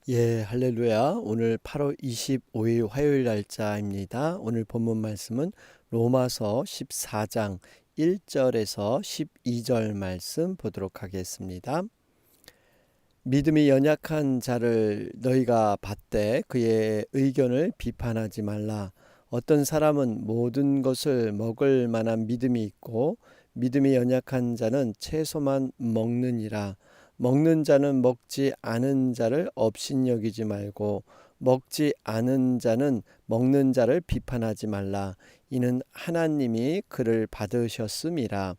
예, 할렐루야. 오늘 8월 25일 화요일 날짜입니다. 오늘 본문 말씀은 로마서 14장 1절에서 12절 말씀 보도록 하겠습니다. 믿음이 연약한 자를 너희가 받되 그의 의견을 비판하지 말라. 어떤 사람은 모든 것을 먹을 만한 믿음이 있고 믿음이 연약한 자는 채소만 먹느니라. 먹는 자는 먹지 않은 자를 업신여기지 말고 먹지 않은 자는 먹는 자를 비판하지 말라. 이는 하나님이 그를 받으셨음이라.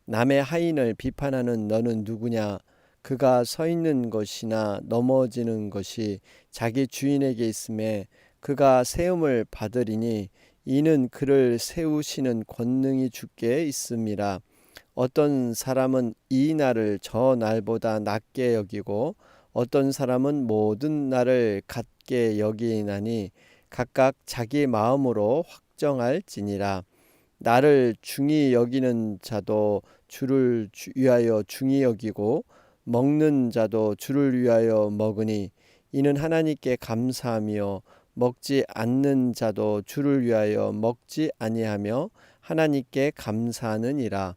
남의 하인을 비판하는 너는 누구냐? 그가 서 있는 것이나 넘어지는 것이 자기 주인에게 있음에 그가 세움을 받으리니 이는 그를 세우시는 권능이 주께 있음이라. 어떤 사람은 이 날을 저 날보다 낮게 여기고 어떤 사람은 모든 날을 같게 여기나니 각각 자기 마음으로 확정할지니라. 나를 중히 여기는 자도 주를 위하여 중히 여기고 먹는 자도 주를 위하여 먹으니 이는 하나님께 감사하며 먹지 않는 자도 주를 위하여 먹지 아니하며 하나님께 감사하느니라.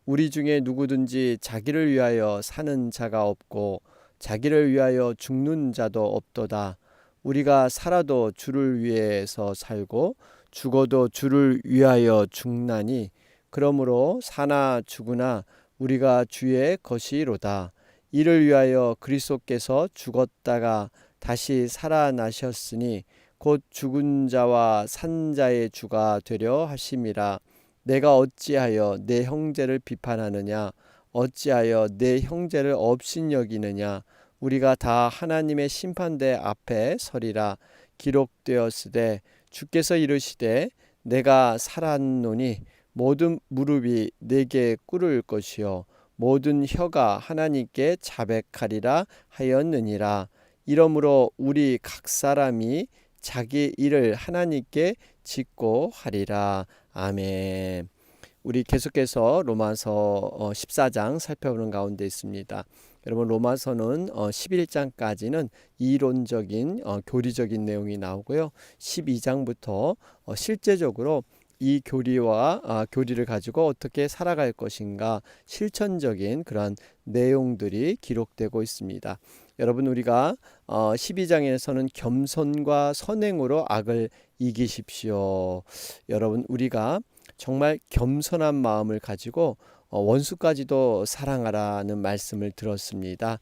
우리 중에 누구든지 자기를 위하여 사는 자가 없고 자기를 위하여 죽는 자도 없도다. 우리가 살아도 주를 위해서 살고 죽어도 주를 위하여 죽나니 그러므로 사나 죽으나 우리가 주의 것이로다. 이를 위하여 그리스도께서 죽었다가 다시 살아나셨으니 곧 죽은 자와 산 자의 주가 되려 하심이라. 내가 어찌하여 내 형제를 비판하느냐? 어찌하여 내 형제를 업신여기느냐? 우리가 다 하나님의 심판대 앞에 서리라. 기록되었으되 주께서 이르시되 내가 살았노니 모든 무릎이 내게 꿇을 것이요 모든 혀가 하나님께 자백하리라 하였느니라. 이러므로 우리 각 사람이 자기 일을 하나님께 짓고 하리라. 아멘. 우리 계속해서 로마서 14장 살펴보는 가운데 있습니다. 여러분, 로마서는 11장까지는 이론적인 교리적인 내용이 나오고요. 12장부터 실제적으로 이 교리를 가지고 어떻게 살아갈 것인가 실천적인 그런 내용들이 기록되고 있습니다. 여러분, 우리가 12장에서는 겸손과 선행으로 악을 이기십시오. 여러분, 우리가 정말 겸손한 마음을 가지고 원수까지도 사랑하라는 말씀을 들었습니다.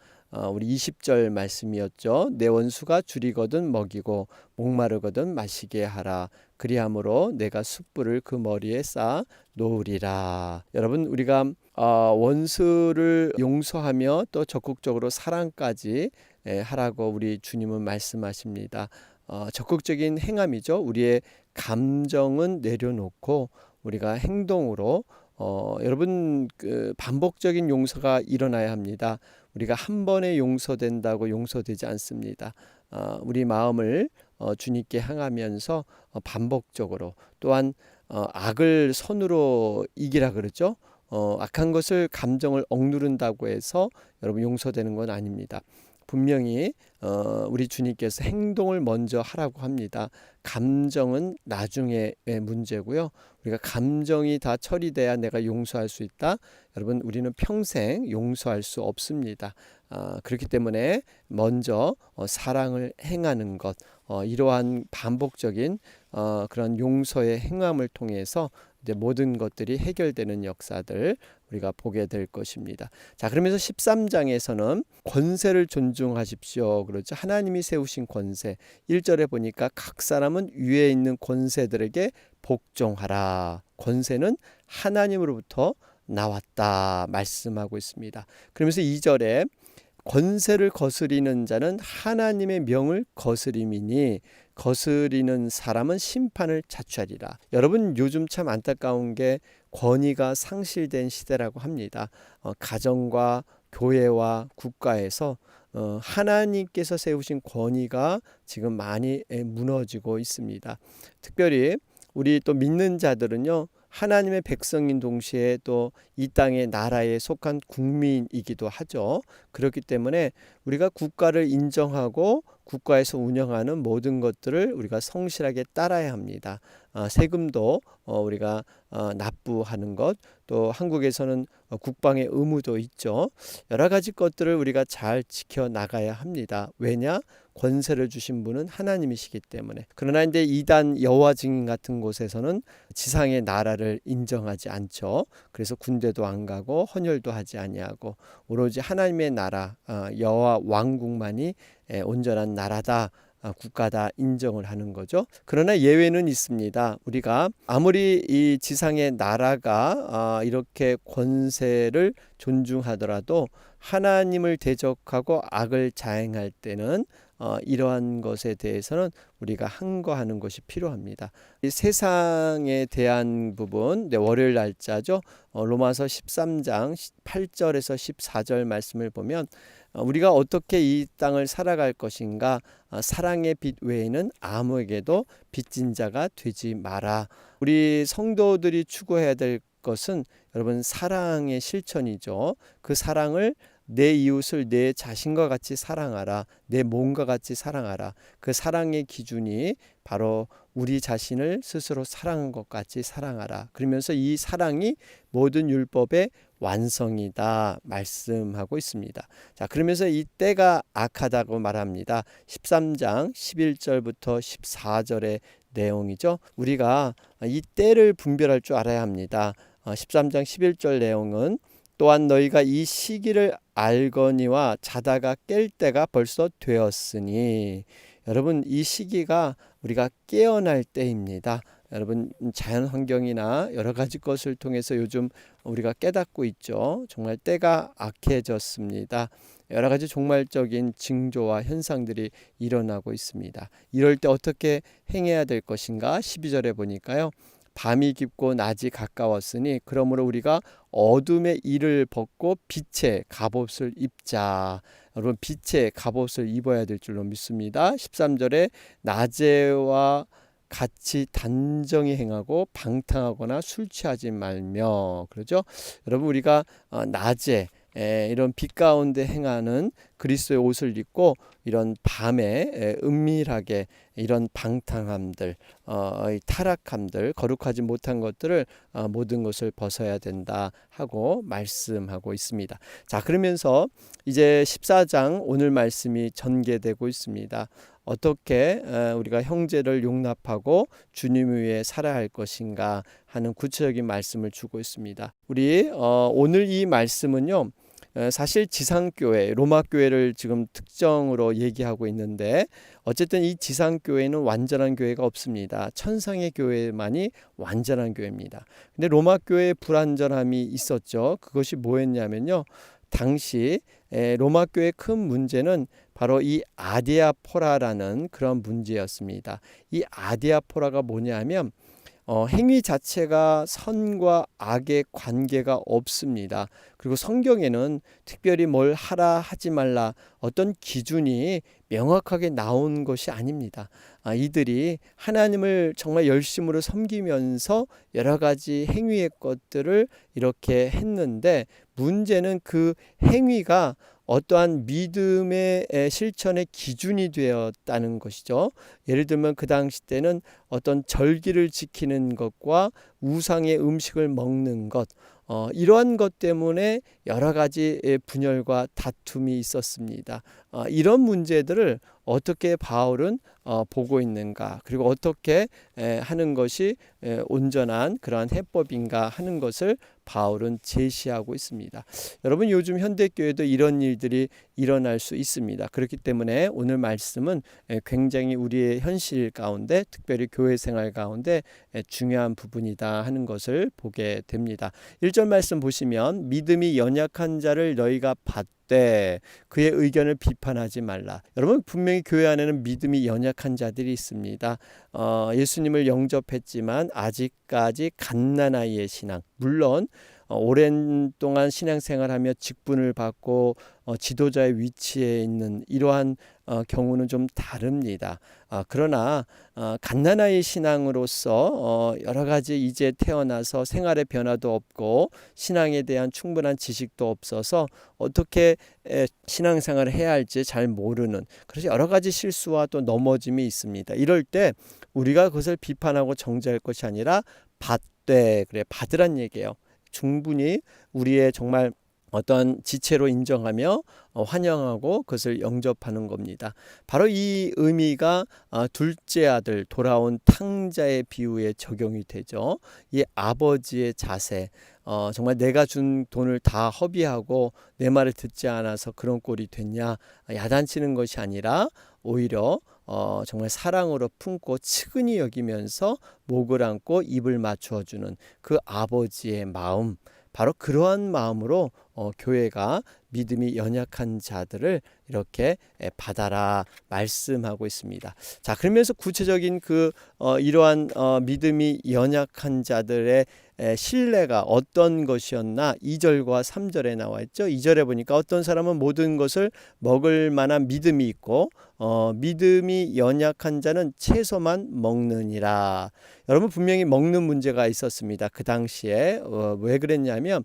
우리 20절 말씀이었죠. 내 원수가 줄이거든 먹이고 목마르거든 마시게 하라. 그리함으로 내가 숯불을 그 머리에 쌓아 놓으리라. 여러분, 우리가 원수를 용서하며 또 적극적으로 사랑까지 하라고 우리 주님은 말씀하십니다. 적극적인 행함이죠. 우리의 감정은 내려놓고 우리가 행동으로 여러분, 반복적인 용서가 일어나야 합니다. 우리가 한 번에 용서된다고 용서되지 않습니다. 우리 마음을 주님께 향하면서 반복적으로 또한 악을 선으로 이기라 그러죠. 악한 것을 감정을 억누른다고 해서 여러분 용서되는 건 아닙니다. 분명히 우리 주님께서 행동을 먼저 하라고 합니다. 감정은 나중에 문제고요. 우리가 감정이 다 처리돼야 내가 용서할 수 있다. 여러분, 우리는 평생 용서할 수 없습니다. 그렇기 때문에 먼저 사랑을 행하는 것, 이러한 반복적인 그런 용서의 행함을 통해서 이제 모든 것들이 해결되는 역사들 우리가 보게 될 것입니다. 자, 그러면서 13장에서는 권세를 존중하십시오. 그렇죠. 하나님이 세우신 권세. 1절에 보니까 각 사람은 위에 있는 권세들에게 복종하라. 권세는 하나님으로부터 나왔다 말씀하고 있습니다. 그러면서 2절에 권세를 거스리는 자는 하나님의 명을 거스림이니 거스리는 사람은 심판을 자초하리라. 여러분, 요즘 참 안타까운 게 권위가 상실된 시대라고 합니다. 가정과 교회와 국가에서 하나님께서 세우신 권위가 지금 많이 무너지고 있습니다. 특별히 우리 또 믿는 자들은요, 하나님의 백성인 동시에 또 이 땅의 나라에 속한 국민이기도 하죠. 그렇기 때문에 우리가 국가를 인정하고 국가에서 운영하는 모든 것들을 우리가 성실하게 따라야 합니다. 세금도 우리가 납부하는 것, 또 한국에서는 국방의 의무도 있죠. 여러 가지 것들을 우리가 잘 지켜 나가야 합니다. 왜냐? 권세를 주신 분은 하나님이시기 때문에. 그러나 이제 이단 여호와 증인 같은 곳에서는 지상의 나라를 인정하지 않죠. 그래서 군대도 안 가고 헌혈도 하지 아니하고 오로지 하나님의 나라, 여호와 왕국만이 온전한 나라다, 국가다 인정을 하는 거죠. 그러나 예외는 있습니다. 우리가 아무리 이 지상의 나라가 이렇게 권세를 존중하더라도 하나님을 대적하고 악을 자행할 때는 이러한 것에 대해서는 우리가 항거하는 것이 필요합니다. 이 세상에 대한 부분, 월요일 날짜죠. 로마서 13장 8절에서 14절 말씀을 보면 우리가 어떻게 이 땅을 살아갈 것인가, 사랑의 빛 외에는 아무에게도 빚진 자가 되지 마라. 우리 성도들이 추구해야 될 것은 여러분 사랑의 실천이죠. 그 사랑을 내 이웃을 내 자신과 같이 사랑하라. 내 몸과 같이 사랑하라. 그 사랑의 기준이 바로 우리 자신을 스스로 사랑한 것 같이 사랑하라. 그러면서 이 사랑이 모든 율법의 완성이다 말씀하고 있습니다. 자, 그러면서 이 때가 악하다고 말합니다. 13장 11절부터 14절의 내용이죠. 우리가 이 때를 분별할 줄 알아야 합니다. 13장 11절 내용은 또한 너희가 이 시기를 알거니와 자다가 깰 때가 벌써 되었으니. 여러분, 이 시기가 우리가 깨어날 때입니다. 여러분, 자연 환경이나 여러 가지 것을 통해서 요즘 우리가 깨닫고 있죠. 정말 때가 악해졌습니다. 여러 가지 종말적인 징조와 현상들이 일어나고 있습니다. 이럴 때 어떻게 행해야 될 것인가? 12절에 보니까요. 밤이 깊고 낮이 가까웠으니 그러므로 우리가 어둠의 일을 벗고 빛의 갑옷을 입자. 여러분, 빛의 갑옷을 입어야 될 줄로 믿습니다. 13절에 낮에와 같이 단정히 행하고 방탕하거나 술 취하지 말며. 그러죠? 여러분, 우리가 낮에 이런 빛 가운데 행하는 그리스도의 옷을 입고 이런 밤에 은밀하게 이런 방탕함들, 타락함들, 거룩하지 못한 것들을 모든 것을 벗어야 된다 하고 말씀하고 있습니다. 자, 그러면서 이제 14장 오늘 말씀이 전개되고 있습니다. 어떻게 우리가 형제를 용납하고 주님 위에 살아야 할 것인가 하는 구체적인 말씀을 주고 있습니다. 우리 오늘 이 말씀은요, 사실 지상교회, 로마교회를 지금 특정으로 얘기하고 있는데 어쨌든 이 지상교회는 완전한 교회가 없습니다. 천상의 교회만이 완전한 교회입니다. 근데 로마교회에 불완전함이 있었죠. 그것이 뭐였냐면요, 당시 로마교회의 큰 문제는 바로 이 아디아포라라는 그런 문제였습니다. 이 아디아포라가 뭐냐면 행위 자체가 선과 악의 관계가 없습니다. 그리고 성경에는 특별히 뭘 하라 하지 말라 어떤 기준이 명확하게 나온 것이 아닙니다. 이들이 하나님을 정말 열심으로 섬기면서 여러 가지 행위의 것들을 이렇게 했는데 문제는 그 행위가 어떠한 믿음의 실천의 기준이 되었다는 것이죠. 예를 들면 그 당시 때는 어떤 절기를 지키는 것과 우상의 음식을 먹는 것, 이러한 것 때문에 여러 가지 분열과 다툼이 있었습니다. 이런 문제들을 어떻게 바울은 보고 있는가, 그리고 어떻게 하는 것이 온전한 그러한 해법인가 하는 것을 바울은 제시하고 있습니다. 여러분, 요즘 현대교회도 이런 일들이 일어날 수 있습니다. 그렇기 때문에 오늘 말씀은 굉장히 우리의 현실 가운데, 특별히 교회 생활 가운데 중요한 부분이다 하는 것을 보게 됩니다. 1절 말씀 보시면 믿음이 연약한 자를 너희가 받되 그의 의견을 비판하지 말라. 여러분, 분명히 교회 안에는 믿음이 연약한 자들이 있습니다. 예수님을 영접했지만 아직까지 갓난아이의 신앙, 물론 오랜 동안 신앙생활하며 직분을 받고 지도자의 위치에 있는 이러한 경우는 좀 다릅니다. 그러나 갓난아이 신앙으로서 여러 가지 이제 태어나서 생활의 변화도 없고 신앙에 대한 충분한 지식도 없어서 어떻게 신앙생활을 해야 할지 잘 모르는, 그래서 여러 가지 실수와 또 넘어짐이 있습니다. 이럴 때 우리가 그것을 비판하고 정죄할 것이 아니라 받되, 그래, 받으란 얘기예요. 충분히 우리의 정말 어떤 지체로 인정하며 환영하고 그것을 영접하는 겁니다. 바로 이 의미가 둘째 아들 돌아온 탕자의 비유에 적용이 되죠. 이 아버지의 자세, 정말 내가 준 돈을 다 허비하고 내 말을 듣지 않아서 그런 꼴이 됐냐, 야단치는 것이 아니라 오히려 정말 사랑으로 품고 측은히 여기면서 목을 안고 입을 맞추어주는 그 아버지의 마음, 바로 그러한 마음으로 교회가 믿음이 연약한 자들을 이렇게 받아라 말씀하고 있습니다. 자, 그러면서 구체적인 이러한 믿음이 연약한 자들의 신뢰가 어떤 것이었나 2절과 3절에 나와 있죠. 2절에 보니까 어떤 사람은 모든 것을 먹을 만한 믿음이 있고 믿음이 연약한 자는 채소만 먹느니라. 여러분, 분명히 먹는 문제가 있었습니다. 그 당시에 왜 그랬냐면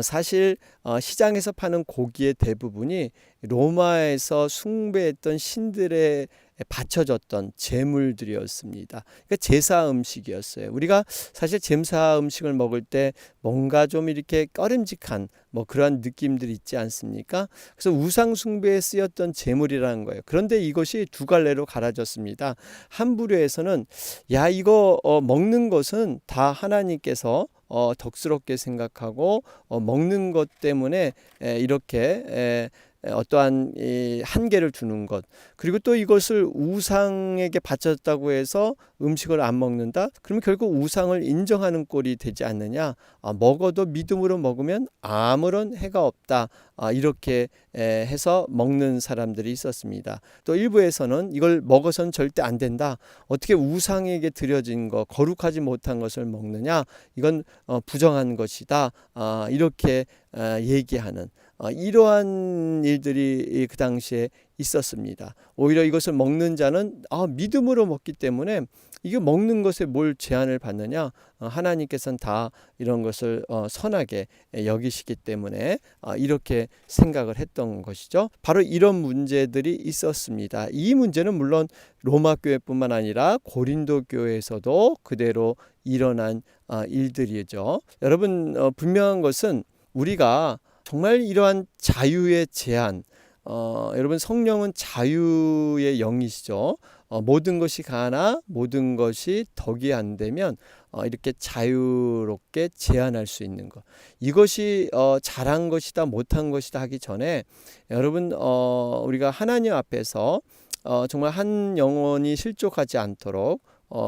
사실 시장에서 파는 고기의 대부분이 로마에서 숭배했던 신들에 바쳐졌던 제물들이었습니다. 그러니까 제사 음식이었어요. 우리가 사실 제사 음식을 먹을 때 뭔가 좀 이렇게 꺼림직한 그런 느낌들이 있지 않습니까? 그래서 우상 숭배에 쓰였던 제물이라는 거예요. 그런데 이것이 두 갈래로 갈라졌습니다. 한 부류에서는 이거 먹는 것은 다 하나님께서 덕스럽게 생각하고 먹는 것 때문에 이렇게 어떠한 한계를 두는 것, 그리고 또 이것을 우상에게 바쳤다고 해서 음식을 안 먹는다? 그러면 결국 우상을 인정하는 꼴이 되지 않느냐? 먹어도 믿음으로 먹으면 아무런 해가 없다. 이렇게 해서 먹는 사람들이 있었습니다. 또 일부에서는 이걸 먹어서는 절대 안 된다. 어떻게 우상에게 드려진 것, 거룩하지 못한 것을 먹느냐? 이건 부정한 것이다. 이렇게 얘기하는 이러한 일들이 그 당시에 있었습니다. 오히려 이것을 먹는 자는 믿음으로 먹기 때문에 이게 먹는 것에 뭘 제한을 받느냐? 하나님께서는 다 이런 것을 선하게 여기시기 때문에 이렇게 생각을 했던 것이죠. 바로 이런 문제들이 있었습니다. 이 문제는 물론 로마 교회뿐만 아니라 고린도 교회에서도 그대로 일어난 일들이죠. 여러분, 분명한 것은 우리가 정말 이러한 자유의 제한, 여러분, 성령은 자유의 영이시죠. 모든 것이 가나 모든 것이 덕이 안 되면 이렇게 자유롭게 제한할 수 있는 것, 이것이 잘한 것이다 못한 것이다 하기 전에 여러분, 우리가 하나님 앞에서 정말 한 영혼이 실족하지 않도록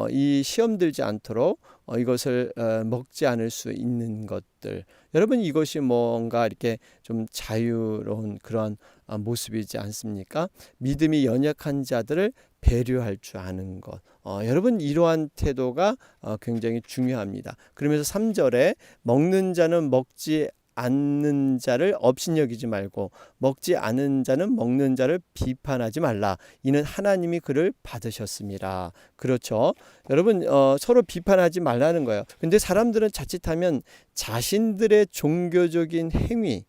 이 시험 들지 않도록 이것을 먹지 않을 수 있는 것들, 여러분, 이것이 뭔가 이렇게 좀 자유로운 그런 모습이지 않습니까? 믿음이 연약한 자들을 배려할 줄 아는 것, 여러분, 이러한 태도가 굉장히 중요합니다. 그러면서 3절에 먹는 자는 먹지 않는 자를 업신여기지 말고 먹지 않은 자는 먹는 자를 비판하지 말라. 이는 하나님이 그를 받으셨습니다. 그렇죠. 여러분, 서로 비판하지 말라는 거예요. 근데 사람들은 자칫하면 자신들의 종교적인 행위,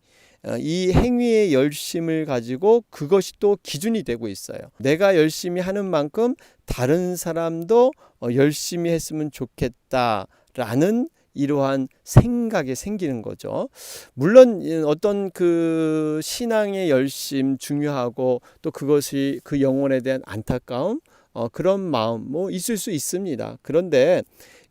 이 행위의 열심을 가지고 그것이 또 기준이 되고 있어요. 내가 열심히 하는 만큼 다른 사람도 열심히 했으면 좋겠다라는 이러한 생각이 생기는 거죠. 물론 어떤 그 신앙의 열심 중요하고 또 그것이 그 영혼에 대한 안타까움, 그런 마음 있을 수 있습니다. 그런데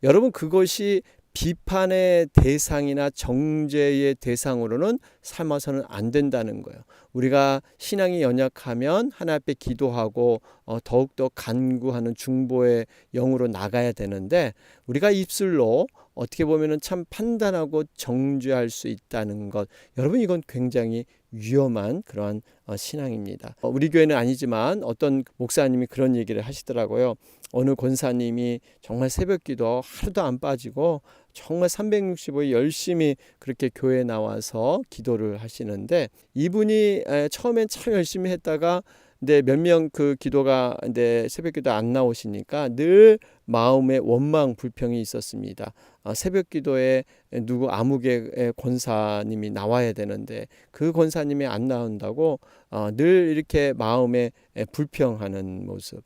여러분, 그것이 비판의 대상이나 정죄의 대상으로는 삼아서는 안 된다는 거예요. 우리가 신앙이 연약하면 하나님 앞에 기도하고 더욱더 간구하는 중보의 영으로 나가야 되는데, 우리가 입술로 어떻게 보면은 참 판단하고 정죄할 수 있다는 것, 여러분, 이건 굉장히 위험한 그러한 신앙입니다. 우리 교회는 아니지만 어떤 목사님이 그런 얘기를 하시더라고요. 어느 권사님이 정말 새벽기도 하루도 안 빠지고 정말 365일 열심히 그렇게 교회에 나와서 기도를 하시는데, 이분이 처음엔 참 열심히 했다가 근데 몇 명 그 기도가 근데 새벽기도 안 나오시니까 늘 마음에 원망 불평이 있었습니다. 새벽 기도에 누구 아무개 권사님이 나와야 되는데 그 권사님이 안 나온다고 늘 이렇게 마음에 불평하는 모습.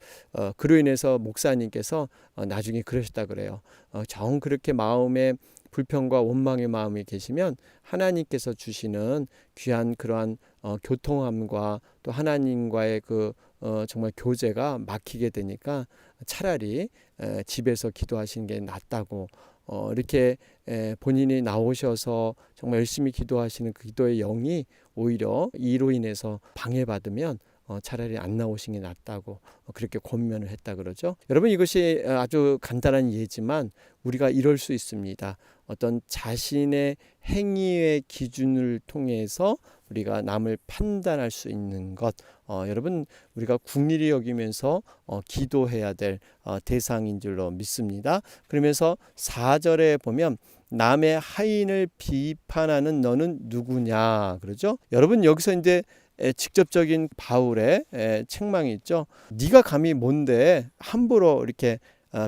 그로 인해서 목사님께서 나중에 그러셨다 그래요. 정 그렇게 마음에 불평과 원망의 마음이 계시면 하나님께서 주시는 귀한 그러한 교통함과 또 하나님과의 그 정말 교제가 막히게 되니까 차라리 집에서 기도하시는 게 낫다고 이렇게 본인이 나오셔서 정말 열심히 기도하시는 그 기도의 영이 오히려 이로 인해서 방해받으면 차라리 안 나오신 게 낫다고 그렇게 권면을 했다 그러죠. 여러분 이것이 아주 간단한 예지만 우리가 이럴 수 있습니다. 어떤 자신의 행위의 기준을 통해서 우리가 남을 판단할 수 있는 것 여러분 우리가 국리를 여기면서 기도해야 될 대상인 줄로 믿습니다. 그러면서 4절에 보면 남의 하인을 비판하는 너는 누구냐 그러죠. 여러분 여기서 이제 직접적인 바울의 책망이 있죠. 네가 감히 뭔데 함부로 이렇게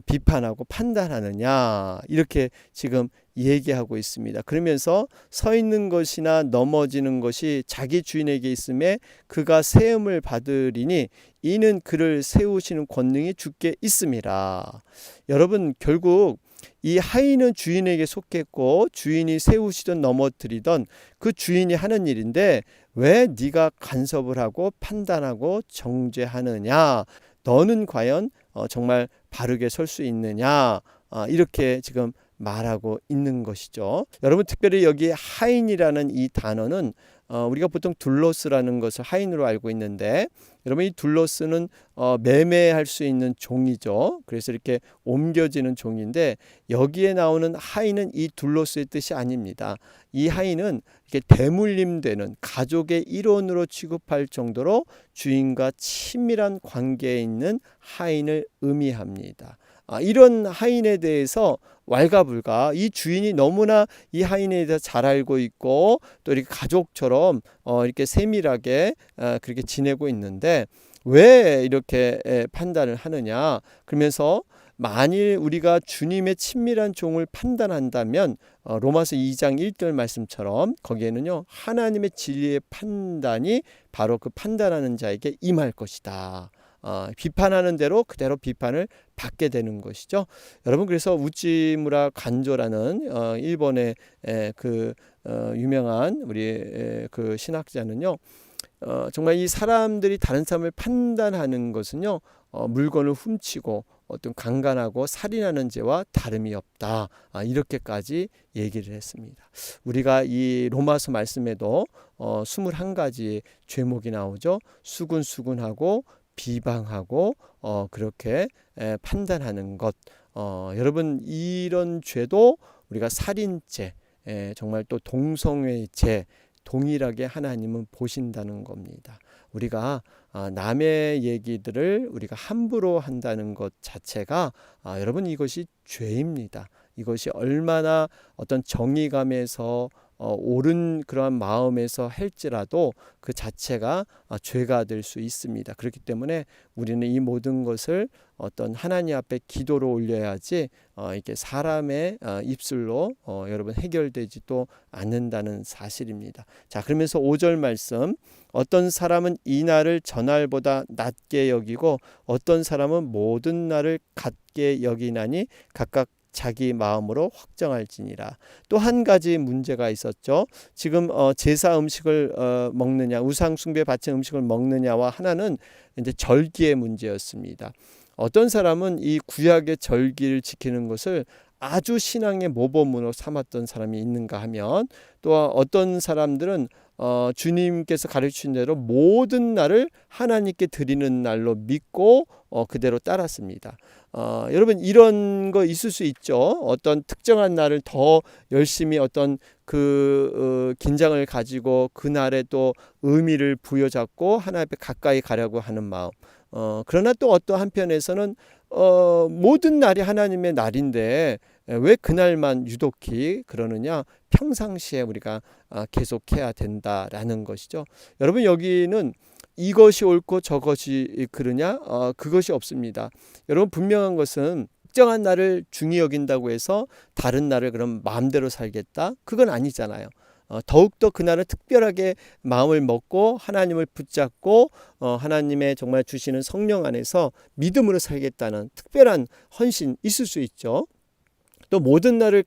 비판하고 판단하느냐 이렇게 지금 얘기하고 있습니다. 그러면서 서 있는 것이나 넘어지는 것이 자기 주인에게 있음에 그가 세움을 받으리니 이는 그를 세우시는 권능이 주께 있음이라. 여러분 결국 이 하인은 주인에게 속했고 주인이 세우시든 넘어뜨리던 그 주인이 하는 일인데 왜 네가 간섭을 하고 판단하고 정죄하느냐? 너는 과연 정말 바르게 설 수 있느냐? 이렇게 지금 말하고 있는 것이죠. 여러분 특별히 여기 하인이라는 이 단어는 우리가 보통 둘로스라는 것을 하인으로 알고 있는데 여러분 이 둘로스는 매매할 수 있는 종이죠. 그래서 이렇게 옮겨지는 종인데 여기에 나오는 하인은 이 둘로스의 뜻이 아닙니다. 이 하인은 이렇게 대물림되는 가족의 일원으로 취급할 정도로 주인과 친밀한 관계에 있는 하인을 의미합니다. 이런 하인에 대해서 왈가불가 이 주인이 너무나 이 하인에 대해서 잘 알고 있고 또 이렇게 가족처럼 이렇게 세밀하게 그렇게 지내고 있는데 왜 이렇게 판단을 하느냐 그러면서 만일 우리가 주님의 친밀한 종을 판단한다면 로마서 2장 1절 말씀처럼 거기에는요 하나님의 진리의 판단이 바로 그 판단하는 자에게 임할 것이다. 비판하는 대로 그대로 비판을 받게 되는 것이죠. 여러분 그래서 우찌무라 간조라는 일본의 그 유명한 우리 그 신학자는요. 정말 이 사람들이 다른 사람을 판단하는 것은요. 물건을 훔치고 어떤 강간하고 살인하는 죄와 다름이 없다. 이렇게까지 얘기를 했습니다. 우리가 이 로마서 말씀에도 21가지 죄목이 나오죠. 수군수군하고 비방하고 그렇게 판단하는 것. 여러분 이런 죄도 우리가 살인죄, 정말 또 동성애죄 동일하게 하나님은 보신다는 겁니다. 우리가 남의 얘기들을 우리가 함부로 한다는 것 자체가 여러분 이것이 죄입니다. 이것이 얼마나 어떤 정의감에서 옳은 그러한 마음에서 할지라도 그 자체가 죄가 될 수 있습니다. 그렇기 때문에 우리는 이 모든 것을 어떤 하나님 앞에 기도로 올려야지 이렇게 사람의 입술로 여러분 해결되지도 않는다는 사실입니다. 자, 그러면서 5절 말씀 어떤 사람은 이 날을 저날보다 낮게 여기고 어떤 사람은 모든 날을 같게 여기나니 각각 자기 마음으로 확정할지니라. 또 한 가지 문제가 있었죠. 지금 제사 음식을 먹느냐 우상 숭배 바친 음식을 먹느냐와 하나는 이제 절기의 문제였습니다. 어떤 사람은 이 구약의 절기를 지키는 것을 아주 신앙의 모범으로 삼았던 사람이 있는가 하면 또 어떤 사람들은 주님께서 가르치신 대로 모든 날을 하나님께 드리는 날로 믿고 그대로 따랐습니다. 여러분 이런 거 있을 수 있죠. 어떤 특정한 날을 더 열심히 어떤 그 긴장을 가지고 그 날에 또 의미를 부여잡고 하나님 앞에 가까이 가려고 하는 마음. 그러나 또 어떤 한편에서는 모든 날이 하나님의 날인데 왜 그날만 유독히 그러느냐? 평상시에 우리가 계속해야 된다라는 것이죠. 여러분 여기는 이것이 옳고 저것이 그르냐? 그것이 없습니다. 여러분, 분명한 것은 특정한 날을 중히 여긴다고 해서 다른 날을 그럼 마음대로 살겠다? 그건 아니잖아요. 더욱더 그날은 특별하게 마음을 먹고 하나님을 붙잡고 하나님의 정말 주시는 성령 안에서 믿음으로 살겠다는 특별한 헌신 있을 수 있죠. 또 모든 날을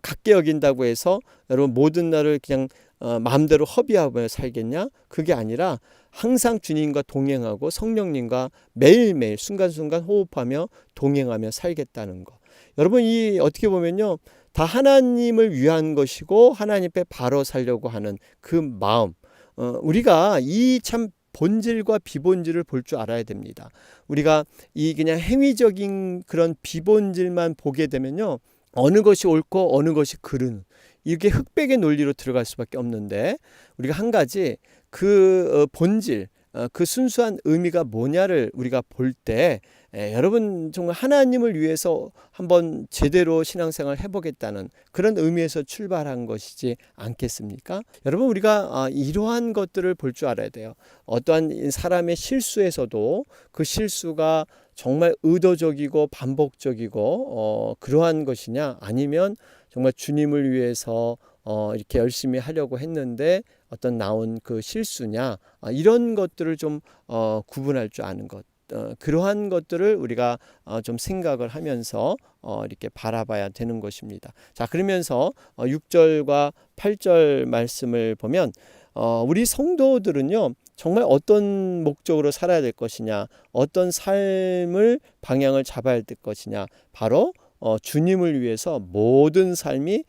같게 여긴다고 해서 여러분 모든 날을 그냥 마음대로 허비하며 살겠냐? 그게 아니라 항상 주님과 동행하고 성령님과 매일매일 순간순간 호흡하며 동행하며 살겠다는 거. 여러분, 이 어떻게 보면요, 다 하나님을 위한 것이고 하나님 앞에 바로 살려고 하는 그 마음, 우리가 이 참 본질과 비본질을 볼 줄 알아야 됩니다. 우리가 이 그냥 행위적인 그런 비본질만 보게 되면요, 어느 것이 옳고 어느 것이 그른, 이렇게 흑백의 논리로 들어갈 수밖에 없는데, 우리가 한 가지 그 본질, 그 순수한 의미가 뭐냐를 우리가 볼 때, 여러분 정말 하나님을 위해서 한번 제대로 신앙생활을 해보겠다는 그런 의미에서 출발한 것이지 않겠습니까? 여러분, 우리가 이러한 것들을 볼 줄 알아야 돼요. 어떠한 사람의 실수에서도 그 실수가 정말 의도적이고 반복적이고 그러한 것이냐, 아니면 정말 주님을 위해서 이렇게 열심히 하려고 했는데 어떤 나온 그 실수냐, 이런 것들을 좀 구분할 줄 아는 것, 그러한 것들을 우리가 좀 생각을 하면서 이렇게 바라봐야 되는 것입니다. 자, 그러면서 6절과 8절 말씀을 보면 우리 성도들은요, 정말 어떤 목적으로 살아야 될 것이냐, 어떤 삶을 방향을 잡아야 될 것이냐, 바로 주님을 위해서 모든 삶이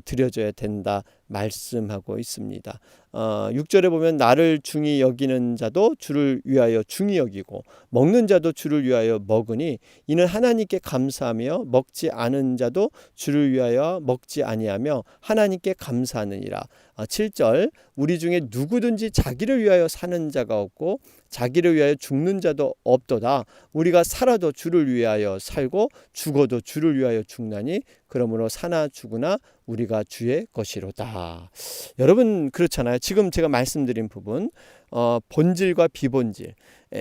드려져야 된다 말씀하고 있습니다. 6절에 보면 나를 중히 여기는 자도 주를 위하여 중히 여기고 먹는 자도 주를 위하여 먹으니 이는 하나님께 감사하며 먹지 않은 자도 주를 위하여 먹지 아니하며 하나님께 감사하느니라. 7절 우리 중에 누구든지 자기를 위하여 사는 자가 없고 자기를 위하여 죽는 자도 없도다. 우리가 살아도 주를 위하여 살고 죽어도 주를 위하여 죽나니 그러므로 사나 죽으나 우리가 주의 것이로다. 여러분, 그렇잖아요. 지금 제가 말씀드린 부분, 본질과 비본질,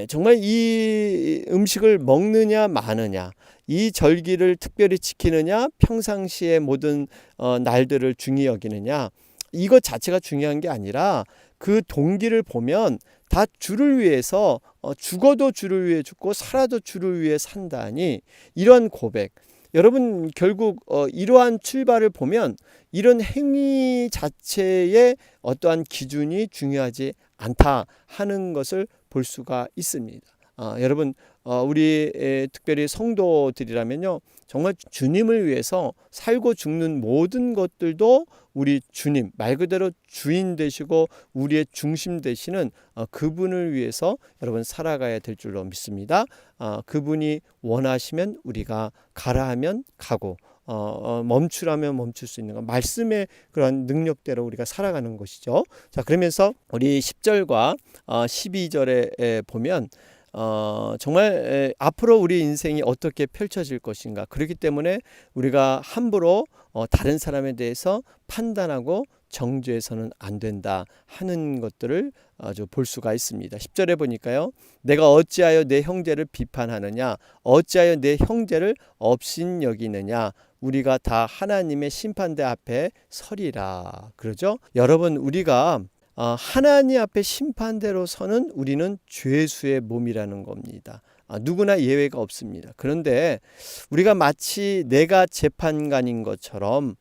정말 이 음식을 먹느냐 마느냐, 이 절기를 특별히 지키느냐, 평상시의 모든 날들을 중히 여기느냐, 이것 자체가 중요한 게 아니라 그 동기를 보면 다 주를 위해서 죽어도 주를 위해 죽고 살아도 주를 위해 산다니, 이런 고백, 여러분 결국 이러한 출발을 보면 이런 행위 자체의 어떠한 기준이 중요하지 않다 하는 것을 볼 수가 있습니다. 여러분, 우리 특별히 성도들이라면요, 정말 주님을 위해서 살고 죽는 모든 것들도 우리 주님, 말 그대로 주인 되시고 우리의 중심 되시는 그분을 위해서 여러분 살아가야 될 줄로 믿습니다. 그분이 원하시면 우리가 가라 하면 가고 멈추라면 멈출 수 있는 것, 말씀의 그런 능력대로 우리가 살아가는 것이죠. 자, 그러면서 우리 10절과 12절에 보면 정말 앞으로 우리 인생이 어떻게 펼쳐질 것인가, 그렇기 때문에 우리가 함부로 다른 사람에 대해서 판단하고 정죄해서는 안 된다 하는 것들을 아주 볼 수가 있습니다. 10절에 보니까요, 내가 어찌하여 내 형제를 비판하느냐, 어찌하여 내 형제를 업신여기느냐, 우리가 다 하나님의 심판대 앞에 서리라. 그러죠? 여러분, 우리가 하나님 앞에 심판대로 서는 우리는 죄수의 몸이라는 겁니다. 누구나 예외가 없습니다. 그런데 우리가 마치 내가 재판관인 것처럼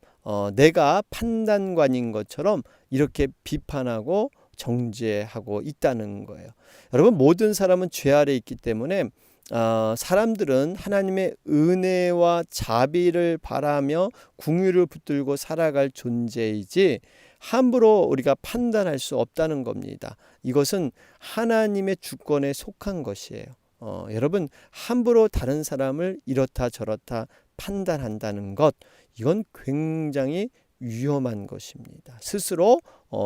내가 판단관인 것처럼 이렇게 비판하고 정죄하고 있다는 거예요. 여러분, 모든 사람은 죄 아래 있기 때문에 사람들은 하나님의 은혜와 자비를 바라며 궁유를 붙들고 살아갈 존재이지 함부로 우리가 판단할 수 없다는 겁니다. 이것은 하나님의 주권에 속한 것이에요. 여러분, 함부로 다른 사람을 이렇다 저렇다 판단한다는 것, 이건 굉장히 위험한 것입니다. 스스로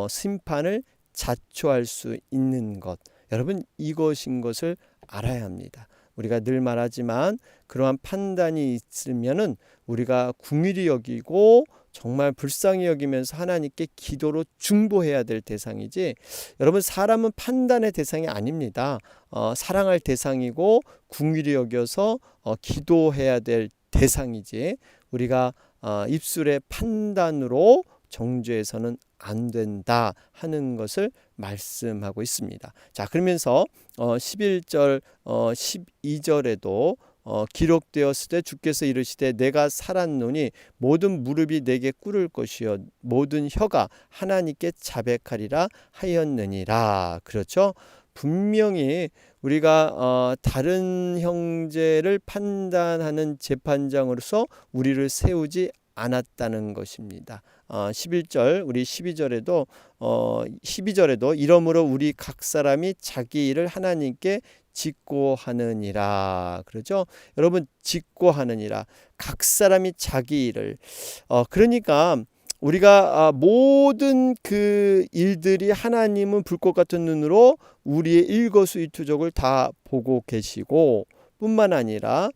심판을 자초할 수 있는 것, 여러분, 이것인 것을 알아야 합니다. 우리가 늘 말하지만 그러한 판단이 있으면은 우리가 긍휼히 여기고 정말 불쌍히 여기면서 하나님께 기도로 중보해야 될 대상이지, 여러분 사람은 판단의 대상이 아닙니다. 사랑할 대상이고 긍휼히 여겨서 기도해야 될 대상이지, 우리가 입술의 판단으로 정죄해서는 안 된다 하는 것을 말씀하고 있습니다. 자, 그러면서 11절 12절에도 기록되었으되 주께서 이르시되 내가 살았노니 모든 무릎이 내게 꿇을 것이요 모든 혀가 하나님께 자백하리라 하였느니라. 그렇죠? 분명히 우리가 다른 형제를 판단하는 재판장으로서 우리를 세우지 않았다는 것입니다. 11절 우리 12절에도 이러므로 우리 각 사람이 자기 일을 하나님께 직고하느니라. 그러죠? 여러분, 직고하느니라. 각 사람이 자기 일을. 그러니까 우리가 모든 그 일들이 하나님은 불꽃 같은 눈으로 우리의 일거수일투족을 다 보고 계시고, 뿐만 아니라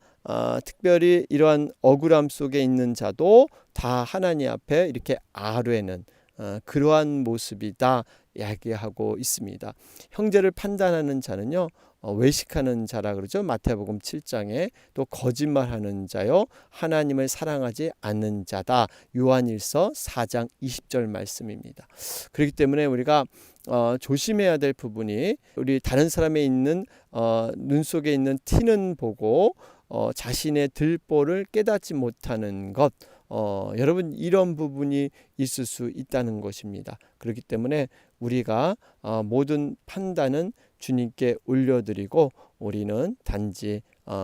특별히 이러한 억울함 속에 있는 자도 다 하나님 앞에 이렇게 아뢰는 그러한 모습이다 이야기하고 있습니다. 형제를 판단하는 자는요, 외식하는 자라 그러죠. 마태복음 7장에 또 거짓말하는 자요, 하나님을 사랑하지 않는 자다. 요한일서 4장 20절 말씀입니다. 그렇기 때문에 우리가 조심해야 될 부분이, 우리 다른 사람의 있는 눈 속에 있는 티는 보고 자신의 들보를 깨닫지 못하는 것, 여러분 이런 부분이 있을 수 있다는 것입니다. 그렇기 때문에 우리가 모든 판단은 주님께 올려드리고 우리는 단지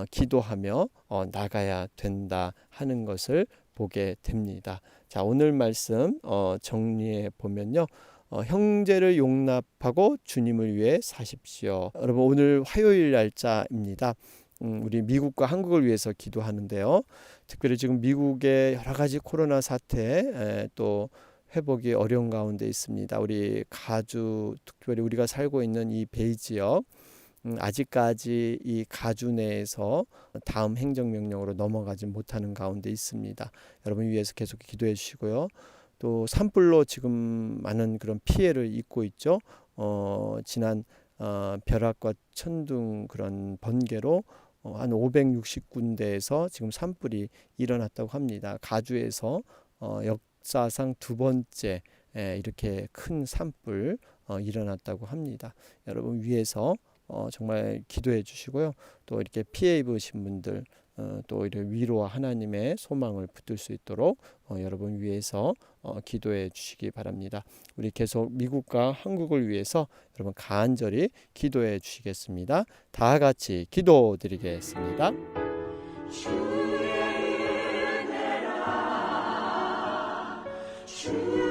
기도하며 나가야 된다 하는 것을 보게 됩니다. 자, 오늘 말씀 정리해 보면요, 형제를 용납하고 주님을 위해 사십시오. 여러분, 오늘 화요일 날짜입니다. 우리 미국과 한국을 위해서 기도하는데요, 특별히 지금 미국의 여러 가지 코로나 사태 또 회복이 어려운 가운데 있습니다. 우리 가주, 특별히 우리가 살고 있는 이 베이 지역, 아직까지 이 가주 내에서 다음 행정명령으로 넘어가지 못하는 가운데 있습니다. 여러분 위해서 계속 기도해 주시고요. 또 산불로 지금 많은 그런 피해를 입고 있죠. 지난 벼락과 천둥 그런 번개로 한 560군데에서 지금 산불이 일어났다고 합니다. 가주에서 역사상 두 번째 이렇게 큰 산불 일어났다고 합니다. 여러분 위해서 정말 기도해 주시고요. 또 이렇게 피해 입으신 분들 또 이렇게 위로와 하나님의 소망을 붙들 수 있도록 여러분 위해서 기도해 주시기 바랍니다. 우리 계속 미국과 한국을 위해서 여러분 간절히 기도해 주시겠습니다. 다 같이 기도드리겠습니다. 주의 은혜라 주의